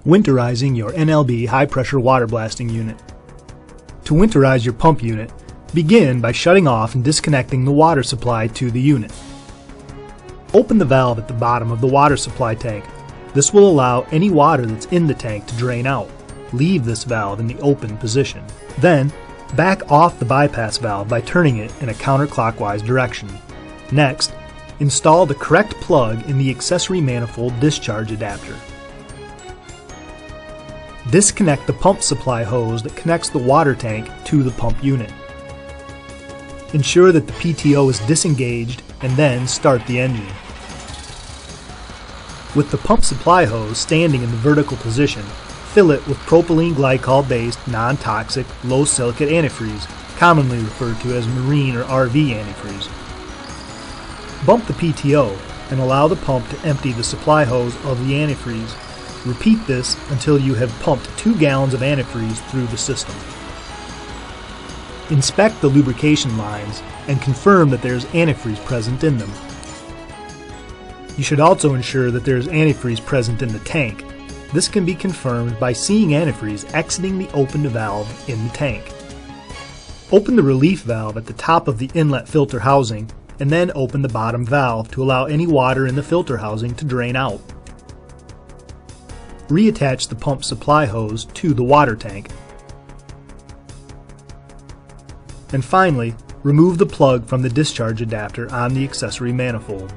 Winterizing your NLB high-pressure water blasting unit. To winterize your pump unit, begin by shutting off and disconnecting the water supply to the unit. Open the valve at the bottom of the water supply tank. This will allow any water that's in the tank to drain out. Leave this valve in the open position. Then, back off the bypass valve by turning it in a counterclockwise direction. Next, install the correct plug in the accessory manifold discharge adapter. Disconnect the pump supply hose that connects the water tank to the pump unit. Ensure that the PTO is disengaged and then start the engine. With the pump supply hose standing in the vertical position, fill it with propylene glycol-based, non-toxic, low-silicate antifreeze, commonly referred to as marine or RV antifreeze. Bump the PTO and allow the pump to empty the supply hose of the antifreeze. Repeat this until you have pumped 2 gallons of antifreeze through the system. Inspect the lubrication lines and confirm that there is antifreeze present in them. You should also ensure that there is antifreeze present in the tank. This can be confirmed by seeing antifreeze exiting the opened valve in the tank. Open the relief valve at the top of the inlet filter housing and then open the bottom valve to allow any water in the filter housing to drain out. Reattach the pump supply hose to the water tank. And finally, remove the plug from the discharge adapter on the accessory manifold.